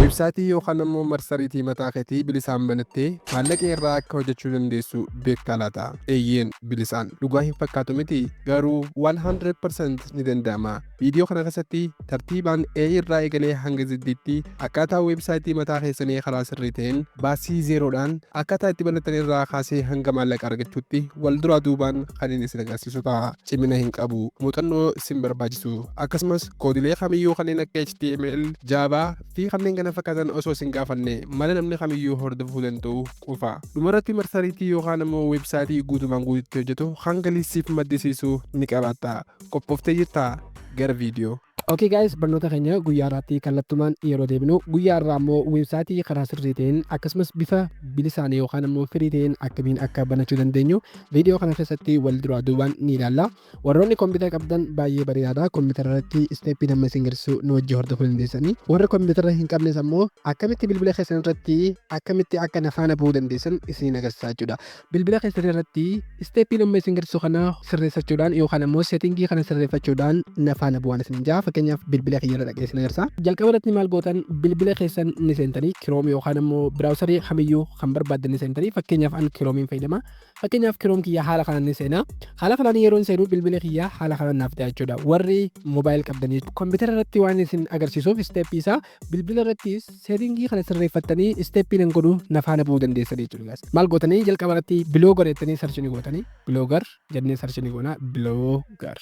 Websaayitii yookaan immoo marsariitii mataa keetii bilisaan banattee maallaqa irraa akka hojjechuu dandeessu beektaa laata? Eeyyeen bilisaan dhugaa hin fakkaatu miti garuu 100% ni danda'ama. Viidiyoo kana keessatti tartiibaan A irraa eegalee hanga Z'tti akkaataa websaayitii mataa keessanii karaa sirrii ta'een baasii zeeroodhaan akkaataa itti banattan irraa kaasee hanga maallaqa argachuutti wal duraa duubaan kan inni isin agarsiisu ta'a. Cimina hin qabu, muuxannoo isin barbaachisu akkasumas koodilee kamiyyuu kanneen akka HTML, Java fi kanneen kana fakkaatan osoo isin gaafanne mala namni kamiyyuu hordofuu danda'u qofa. Dhumarratti marsariitii yookaan immoo websaayitii guutumaan guututti hojjetu hanga liisiif maddisiisu ni qabaatta. Qophooftee jirtaa? Gara viidiyoo. Okay guys, barnoota keenya guyyaa irratti kallattumaan yeroo deebinu guyyaa irraa immoo websaayitii karaa sirrii ta'een akkasumas bifa bilisaan yookaan immoo firii ta'een akkamiin akka banachuu dandeenyu viidiyoo kana keessatti wal duraa duubaan ni ilaalla. Warroonni kompiitara qabdan baay'ee bareedaadha. Kompiitara irratti isteeppii nama isin garsiisu nu wajjin hordofuu dandeessanii. Warra kompiitara hin qabnes ammoo akkamitti bilbila keessan irratti akkamitti akka nafaana bu'uu dandeessan isin agarsiisaa jechuudha. Bilbila keessan irratti isteeppii nama isin garsiisu kana sirreessachuudhaan yookaan immoo seetingii kana sirreeffachuudhaan nafaana bu'aan isin jaa. Fakkeenyaaf bilbila keenya irra dhaqee isin agarsiisa. Jalqaba irratti maal gootan bilbila keessan ni seentanii Chrome yookaan immoo browserii kamiyyuu kan barbaaddan ni seentanii. Fakkeenyaaf an Chromeen fayyadama. Fakkeenyaaf Chrome kiyya haala kanaan ni seena. Haala kanaan yeroo seenu bilbila kiyya haala kanaan naaf ta'a jechuudha. Warri moobaayil qabdanii kompiitara irratti waan isin agarsiisuuf isteeppii isaa bilbila irratti seetingii kana sirreeffattanii isteeppii nan godhu nafaana bu'uu dandeessanii jechuudha. Maal gootanii jalqaba irratti biloogar jettanii sarchii gootanii biloogar jennee sarchii goona biloogar.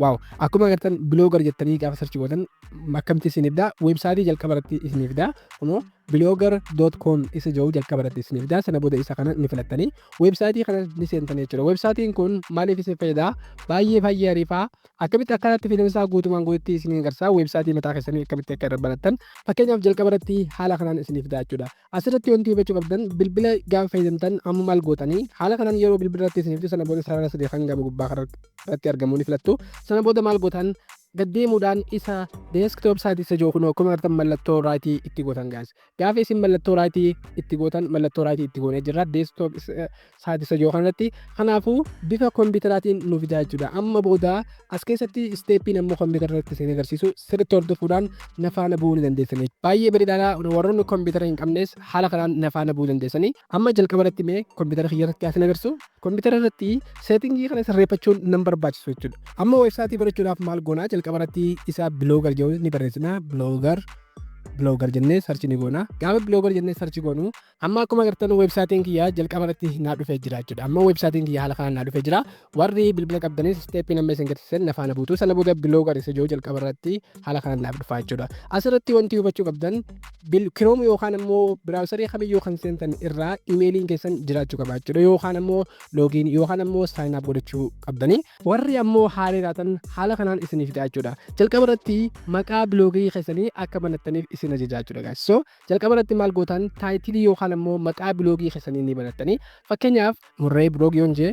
Waaw, akkuma agartan biloogar jettanii gaafa sarchii gootan akkamitti isin ibda websaayitii jalqaba irratti isin ibda kunoo blogger.com isa jiru jalqaba irratti isin ibda sana booda isa kana ni filattanii websaayitii kana ni seentanii jechuudha. Websaayitiin kun maaliif isin fayyada? Baay'ee ariifaa akkamitti akkatti filamsaa guutumaan guututti isin agarsiisa. Websaayitii mataa keessanii akkamitti akka irra banattan fakkeenyaaf jalqaba irratti haala kanaan isin ibda jechuudha. Asirratti wanti hubachuu qabdan bilbila gaafa fayyadamtan amma maal gootanii haala kanaan yeroo bilbila irratti isin ibdu sana booda sarara sadii kan gama gubbaa irratti argamu ni filattu. Sana booda maal gootan gaddeemuudhaan isa deesktoop saayitii isa jiru kun akkuma agartan mallattoo raayitii itti gootan gaas. Gaafa isin mallattoo raayitii itti gootan mallattoo raayitii itti goonee jirra deesktoop saayitii isa jiru kanarratti. Kanaafuu bifa kompiitaraatiin nu fidaa jechuudha. Amma booda as keessatti isteeppiin ammoo kompiitara irratti isin agarsiisu sirriitti hordofuudhaan nafaana bu'uu ni dandeessanii. Baay'ee bareedaadha. Warroonni kompiitara hin qabnes haala kanaan nafaana bu'uu dandeessanii. Amma jalqaba irratti mee kompiitara kiyya irratti isin agarsiisu. Kompiitara irratti seetingii kana sirreeffachuun nan barbaachisu jechuudha. Amma websaayitii barachuudhaaf maal goonaa jalqaba irratti isa blogger jedhu ni barreessina. Blogger jennee sarchi ni goona. Gaafa blogger jennee sarchi goonu amma akkuma agartan websaayitiin kiyya jalqaba irratti naa dhufee jira jechuudha. Amma websaayitiin kiyya haala kanaan naa dhufee jira. Warri bilbila qabdanis isteeppii nama isin garsiisan nafaana buutu sana booda blogger isa jiru jalqaba irratti haala kanaan naaf dhufaa jechuudha. Asirratti wanti hubachuu qabdan Chrome yookaan immoo browserii kamiyyuu kan seentan irraa imeeliin keessan jiraachuu qaba jechuudha. Yookaan immoo loogiin yookaan immoo saayinii aap godhachuu qabdanii. Warri ammoo haala haala kanaan isiniif fida jechuudha. Jalqaba irratti maqaa biloogii keessanii akka banattaniif isin ajajaa jechuudha. So jalqaba irratti maal gootan taayitilii yookaan immoo maqaa biloogii keessanii ni banattanii. Fakkeenyaaf murree biloogii onjee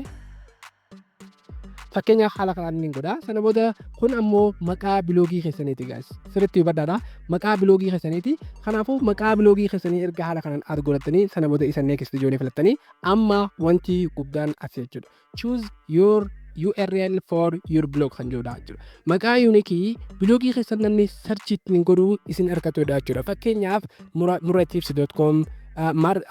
fakkeenyaaf haala kanaan ni godha. Sana booda kun ammoo maqaa biloogii keessaniiti guys. Sirriitti hubadhaadha. Maqaa biloogii keessaniiti. Kanaafuu maqaa biloogii keessanii erga haala kanaan godhattanii sana booda isa next joonii filattanii amma wanti guddaan as jechuudha. Choose your URL for your blog kan jedhudha jechuudha. Maqaa yuunikii biloogii keessan namni sarchiitti godhuu isin argatudha jechuudha. Fakkeenyaaf muratips.com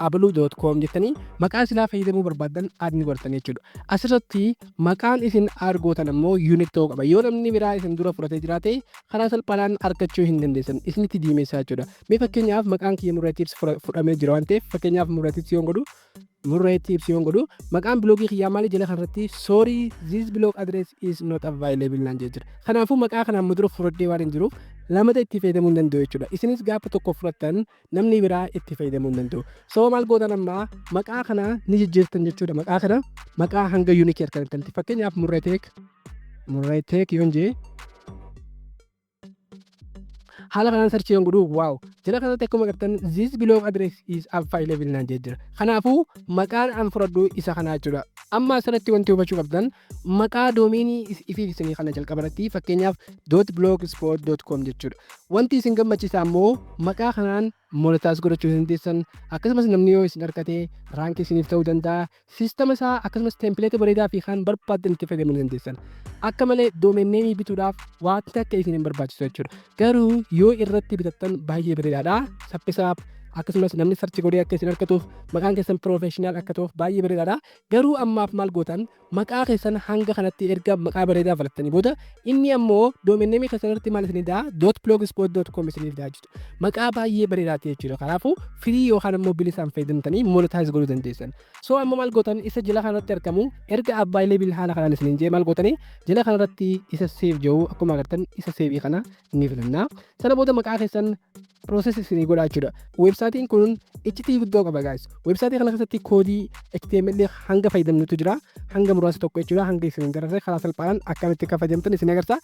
abaluu.com jettanii maqaa silaa fayyadamuu barbaadan aadni godhatanii jechuudha. Asirratti maqaan isin argootan ammoo yuunik ta'uu qaba. Yoo namni biraa isin dura fudhatee jiraate karaa salphaan argachuu hin dandeessan isinitti diimeessaa jechuudha. Mee fakkeenyaaf maqaan kiyya muratips fudhamee jira waan ta'eef fakkeenyaaf muratips yoon godhu muratips yoon godhu maqaan biloogii kiyyaa maali jala kanarratti sorry this blog address is not available naan jira. Kanaafuu maqaa kanaan mudura fudhadhee waan hin jiruuf lamata itti fayyadamuu hin danda'u jechuudha. Isinis gaafa tokko fudhattan namni biraa itti fayyadamuu hin danda'u. So maal gootan amma maqaa kana ni jijjiirtan jechuudha. Maqaa kana maqaa hanga yuunikii argatanitti fakkeenyaaf murreeteek yoon jee haala kanaan sarchii yoon godhu waaw jala kanatti akkuma agartan this blog address is available naan jira. Kanaafuu maqaan an fudhadhu isa kanaa jechuudha. Amma asirratti wanti hubachuu qabdan maqaa doomiinii ifiif isinii kana jalqaba irratti fakkeenyaaf .blogspot.com jechuudha. wanti isin gammachiisaa immoo maqaa kanaan monetize godhachuu dandeessan akkasumas namni yoo isin argatee raankii isiniif ta'uu danda'a siistama isaa akkasumas tempileeta bareedaa fi kan barbaadan itti fayyadamuu dandeessan akka malee doomeen neemii bituudhaaf wanta akka isin hin barbaachisu jechuudha garuu yoo irratti bitattan baay'ee bareedaadha saphisaaf akkasumas namni sarchi godhee akka isin argatuuf maqaan keessan professional akka ta'uuf baay'ee bareedaadha garuu ammaaf maal gootan maqaa keessan hanga kanatti erga maqaa bareedaa filattanii booda inni ammoo doomeen neemii keessan irratti maal isinii daa .blogspot.com isiniif daa jechuudha maqaa baay'ee bareedaati jechuudha kanaafuu firii yookaan ammoo bilisaan fayyadamtanii monetize godhuu dandeessan so amma maal gootan isa jala kanarratti argamu erga abbaayilee bil haala kanaan isiniin jee maal gootanii jala kanarratti isa seef jedhu akkuma agartan isa seefii kana ni filannaa sana booda maqaa keessan proses isinii godhaa jechuudha weebsaayitiin kun iccitii guddoo qaba guys weebsaayitii kana keessatti koodii HTML hanga fayyadamnutu jira hanga muraasa tokko jechuudha hanga isin gararree karaa salphaan akkamitti akka fayyadamtan isin agarsiisa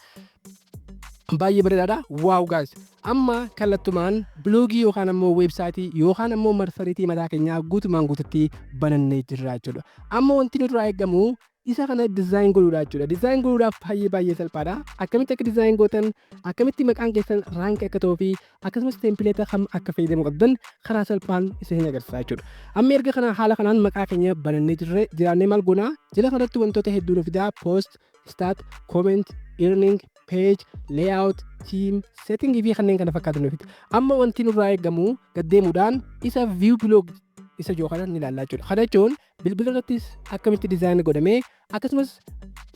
baay'ee bareedaadha waaw guys amma kallattumaan bloogii yookaan ammoo weebsaayitii yookaan ammoo marsariitii mataa keenyaa guutumaan guututti banannee jirra jechuudha amma wanti nurraa eegamu isa kana dizaayin godhuudha jechuudha dizaayin godhuudhaaf baay'ee salphaadha akkamitti akka dizaayin gootan akkamitti maqaan keessan raankii akka ta'uu fi akkasumas tempileeta kam akka fayyadamuu qabdan karaa salphaan isin agarsiisa jechuudha amma erga kana haala kanaan maqaa keenya banannee jiraannee maal goonaa jala kanatti wantoota hedduu nu fidaa post start comment earning page layout team setting fi kanneen kana fakkaatan nu fida amma wanti nurraa eegamu gaddeemuudhaan isa view blog isa joo kana ni ilaallaa jechuudha kana jechuun bilbila irrattis akkamitti dizaayin godhamee akkasumas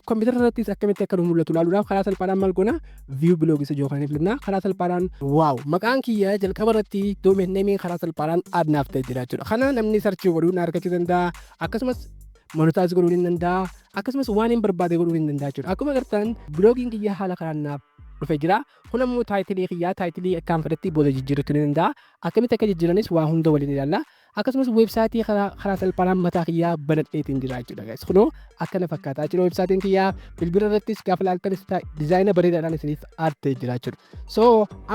kompiitara irrattis akkamitti akka nu mul'atu ilaaluudhaaf karaa salphaadhaan maal goona view blog isa joo kana ni filannaa karaa salphaadhaan waaw maqaan kiyya jalqaba irratti doomeen neemiin karaa salphaadhaan adnaaf ta'e jira jechuudha kana namni sarchii godhuu na argachuu danda'a akkasumas monetize godhuu ni danda'a akkasumas waan hin barbaade godhuu ni danda'a jechuudha akkuma agartan bloogiin kiyya haala kanaan naaf dhufee jira kun ammoo taayitilii kiyyaa taayitilii akkaan fedhetti booda jijjiirrachuu ni danda'a akkamitti akka jijjiiranis waa hunda waliin ilaalla akkasumas weebsaayitii karaa salphaadhaan mataa kiyyaa banadheetiin jira jechuudha guys kunoo akkana fakkaataa jechuudha weebsaayitiin kiyyaa bilbila irrattis gaafa ilaaltanis dizaayina bareedaadhaan isiniif aartee jira jechuudha so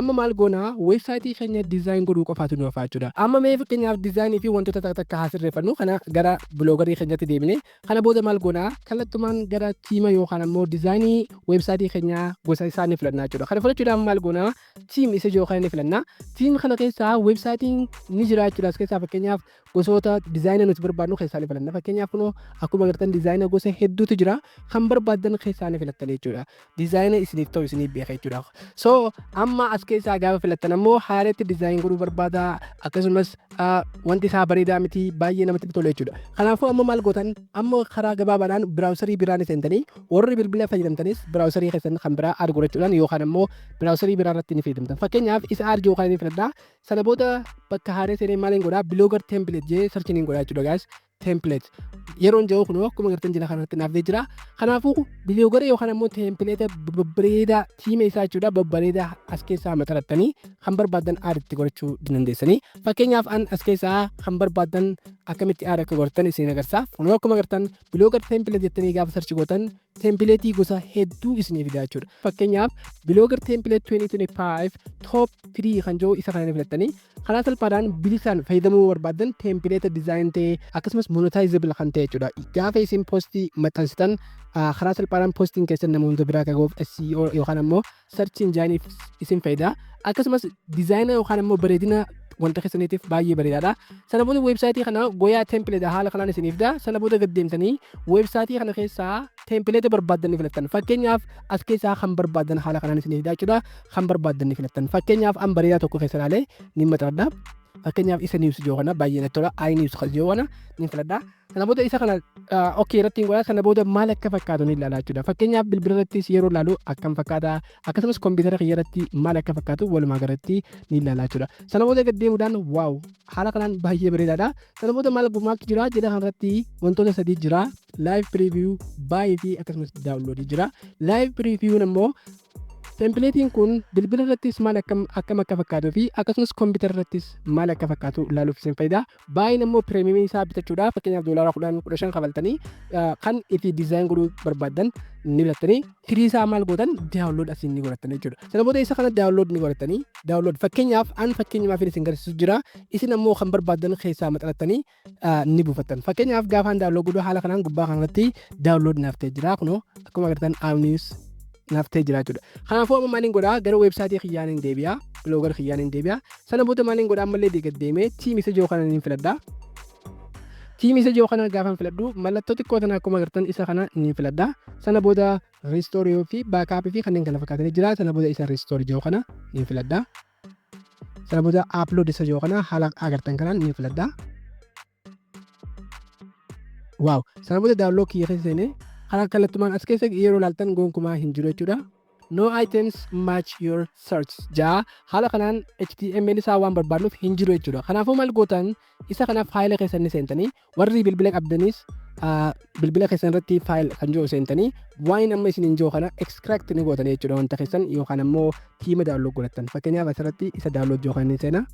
amma maal goonaa weebsaayitii keenya dizaayin godhuu qofaatu nu hafaa jechuudha amma mee fakkeenyaaf dizaayinii fi wantoota takka haasirreeffannu kana gara biloogarii keenyatti deemine kana booda maal goonaa kallattumaan gara tiima yookaan ammoo dizaayinii weebsaayitii keenyaa gosa isaa ni filannaa jechuudha kana filachuudhaan maal goonaa tiim isa joo kana ni filannaa tiim kana keessaa weebsaayitiin ni jira jechuudha as keessaa fakkeenyaaf gosoota dizaayina nuti barbaadnu keessaa ni filanna fakkeenyaaf kunoo akkuma agartan dizaayina gosa hedduutu jira kan barbaadan keessaa ni filattan jechuudha dizaayina isiniif ta'u isiniif beeka jechuudha so amma as keessaa gaafa filattan ammoo haareetti dizaayin godhuu barbaada akkasumas wanti isaa bareedaa miti baay'ee namatti tolu jechuudha kanaafuu amma maal gootan amma karaa gabaabaadhaan biraawusarii biraan seentanii warri bilbila fayyadamtanis biraawusarii keessan kan biraa aad godhachuudhaan yookaan ammoo biraawusarii biraa irratti ni fayyadamtan fakkeenyaaf isa aad yoo kana ni filadhaa sana booda bakka haaree seenee maaliin godhaa biloogar template jee sarchiniin godhaa jechuudha guys template yeroon jedhu kun akkuma agartan jala kanatti naaf jira kanaafuu biloogara yookaan ammoo tempileeta babbareedaa tiima isaa jechuudha babbareedaa as keessaa maxxarattanii kan barbaadan aaditti godhachuu dandeessanii fakkeenyaaf an as keessaa kan barbaadan akkamitti aada akka godhatan isin agarsiisa kun akkuma agartan biloogara tempileet jettanii gaafa sarchi gootan tempileetii gosa hedduu isinii fidaa jechuudha fakkeenyaaf biloogara tempileet 2025 top 3 kan jiru isa kana filattanii karaa salphaadhaan bilisaan fayyadamuu barbaadan tempileeta dizaayin ta'e akkasumas monetizable kan ta'e jechuudha gaafa isin postii maxxansitan karaa salphaadhaan postiin keessan namoota biraa qabuuf SEO yookaan ammoo search engine isin fayyada akkasumas dizaayina yookaan ammoo bareedina wanta keessaniitiif baay'ee bareedaadha sana booda weebsaayitii kana goyaa tempileeta haala kanaan isiniif daa sana booda gaddeemtanii weebsaayitii kana keessaa tempileeta barbaadan ni filattan fakkeenyaaf as keessaa kan barbaadan haala kanaan isiniif daa jechuudha kan barbaadan ni filattan fakkeenyaaf an bareedaa tokko keessa ilaalee ni maxxaradha fakkeenyaaf isa niwus joo kana baay'ee natti tola ay niwus kan joo kana ni filadha sana booda isa kana okay irratti hin godhaa sana booda maal akka fakkaatu ni ilaalaa jechuudha fakkeenyaaf bilbila irrattis yeroo ilaalu akkam fakkaata akkasumas kompiitara kiyya irratti maal akka fakkaatu walumaa galatti ni ilaalaa jechuudha sana booda gaddeemuudhaan waaw haala kanaan baay'ee bareedaadha sana booda maaltu jira jala kanarratti wantoota sadii jira live preview baay'ee fi akkasumas daawunloodii jira live preview'n ammoo tempileetiin kun bilbila irrattis maal akkam akka fakkaatuu fi akkasumas kompiitara irrattis maal akka fakkaatu ilaaluuf isin fayyada baay'een ammoo pireemiyamii isaa bitachuudhaaf fakkeenyaaf $10 kaffaltanii kan itti dizaayin godhuu barbaadan ni bilattanii firii isaa maal gootan daawunlood asiin ni godhatanii jechuudha sana booda isa kana daawunlood ni godhatanii daawunlood fakkeenyaaf isin garsiisu jira isin ammoo kan barbaadan keessaa maxxarattanii ni buufattan fakkeenyaaf gaafa daawunlood godhuu haala kanaan gubbaa kanarratti daawunlood naaf ta'e jira kunoo akkuma agartan aamnius naaf ta'ee jira jechuudha. Kanaafuu amma maaliin godhaa gara weebsaayitii kiyyaan hin deebi'aa biloogar kiyyaan hin deebi'aa sana booda maaliin godhaa ammallee deegad deemee tiim isa jiru kana ni filadhaa. Tiim isa jiru kana gaafa filadhu mallattoo xiqqoo tana akkuma agartan isa kana ni filadhaa. Sana booda restoorii fi baakaapii fi kanneen kana fakkaatanii jira. Sana booda isa restoorii jiru kana ni filadhaa. Sana booda upload isa jiru kana haala agartan kanaan ni filadhaa. Waaw! Sana booda daawunlood kiyya keessa seenee karaa kallattumaan as keessa yeroo ilaaltan gonkumaa hin jiru jechuudha. No items match your search jaa haala kanaan HTML isaa waan barbaadnuuf hin jiru jechuudha. Kanaafuu maal gootan isa kana faayila keessan ni seentanii warri bilbila qabdanis bilbila keessan irratti faayil kan jiru seentanii waan amma isin hin jiru kana extract ni gootan jechuudha wanta keessan yookaan ammoo tiima daawunlood godhatan. Fakkeenyaaf asirratti isa daawunlood jiru kan ni seena.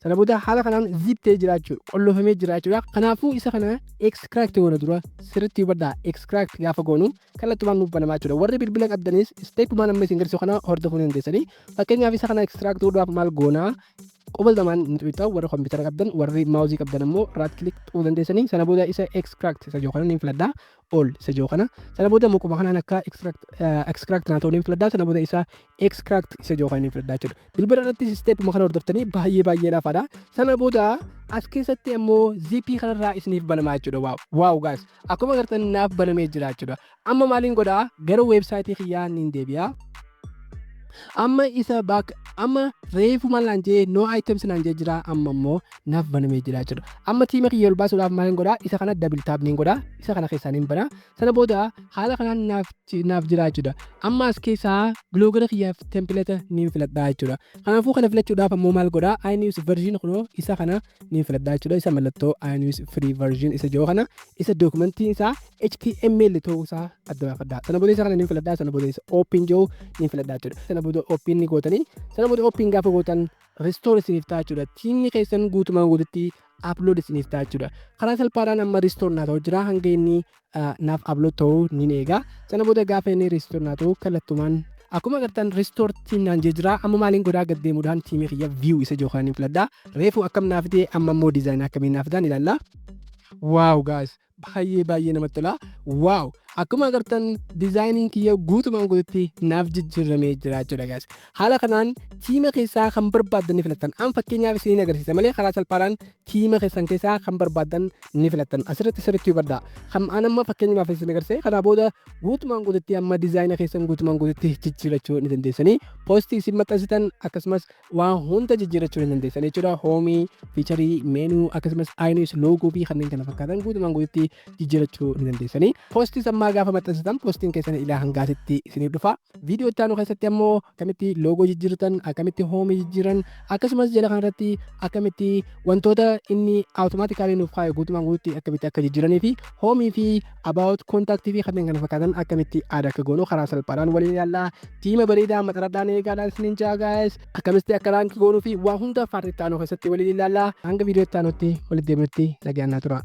Sana booda haala kanaan ziptee jiraachuu qollofamee jiraachuudha. Kanaafuu isa kana extract goona dura sirriitti hubadhaa extract gaafa goonu kallattumaan nuuf banamaa jechuudha. Warri bilbila qabdanis steepumaan amma isin garsiisu kana hordofuu ni dandeessanii. Fakkeenyaaf isa kana extract godhuudhaaf maal goonaa qubaldamaan ni xubixxaa warri kompiitara qabdan warri maawuzii qabdan ammoo raat kilik xuu dandeessanii. Sana booda isa extract isa jiru kana ni filadhaa all isa jiru kana. Sana booda mukuma kanaan akka extract naa ta'uu ni filadhaa. Sana booda isa extract isa jiru kana ni filadhaa jechuudha. Bilbila irratti steepuma kana hordoftanii baay'ee laafaadha. Sana booda as keessatti ammoo ziipii kanarraa isiniif banamaa jechuudha. Waaw gaas akkuma agartan naaf banamee jira jechuudha. Amma maaliin godhaa gara weebsaayitii kiyyaa niin deebi'aa. Amma isa amma reefu malaan jee no items naan jee jira amma immoo naaf banamee jira jechuudha. Amma tiima kiyya ol baasuudhaaf maaliin godhaa isa kana double tap niin godhaa isa kana keessaa niin banaa. Sana booda haala kanaan naaf jira jechuudha. Amma as keessaa biloogara kiyyaaf template niin filadhaa jechuudha. Kanaafuu kana filachuudhaaf ammoo maal godhaa iNews version kunoo isa kana niin filadhaa jechuudha. Isa mallattoo iNews free version isa jiru kana isa dokumentii isaa HTML ta'uu isaa adda baafadhaa. Sana booda isa kana niin filadhaa. Sana booda isa open jiru niin filadhaa jechuudha. Sana booda open ni gootanii sana booda open gaafa gootan restore isiniif ta'a jechuudha. Tiimni keessan guutumaan guututti upload isiniif ta'a jechuudha. Karaa salphaadhaan amma restore naa ta'u jira hanga inni naaf upload ta'uu ni eega. Sana booda gaafa inni restore naa ta'u kallattumaan akkuma agartan restore tiim naan jee jira. Amma maaliin godhaa gad deemuudhaan tiimii kiyya view isa jiru kan filadhaa. Reefu akkam naaf ta'e amma immoo diizaayinii akkamiin naaf ta'an ilaalla. Waaw gaas baay'ee namatti tola. Waaw! Akkuma agartan diizaayiniin kiyya guutumaan guututti naaf jijjiiramee jira jechuudha gaas. Haala kanaan tiima keessaa kan barbaadan ni filattan. Amma fakkeenyaaf isin agarsiisa malee karaa salphaadhaan tiima keessan keessaa kan barbaadan ni filattan. Asirratti sirriitti hubadhaa. Kan amma fakkeenyaaf isin agarsiisa. Kana booda guutumaan guututti amma diizaayina keessan guutumaan guututti jijjiirachuu ni dandeessanii. Poostii isin maxxansitan akkasumas waan hunda jijjiirachuu ni dandeessanii jechuudha. Hoomii, fiicharii, meenuu akkasumas iNews loogoo fi kanneen kana fakkaatan guutumaan guututti jijjiirachuu ni dandeessanii. Poostii ammaa gaafa maxxansitan poostiin keessan ilaa hangaasitti isiniif dhufa. Viidiyoo itti aanu keessatti ammoo akkamitti loogoo jijjiiratan, akkamitti hoomii jijjiiran, akkasumas jala kanarratti akkamitti wantoota inni awutomaatikaalii nuuf kaa'e guutumaan guututti akkamitti akka jijjiiranii fi hoomii fi about kontaaktii fi kanneen kana fakkaatan akkamitti aada akka goonu karaa salphaadhaan waliin ilaallaa. Tiima bareedaa maxxaradhaan eegaadhaan isiniin jaa gaayes akkamitti akka raanki goonuu fi waa hunda faartitti aanu keessatti waliin ilaallaa. Hanga viidiyoo itti aanutti walitti deebinutti nagaan naa tura.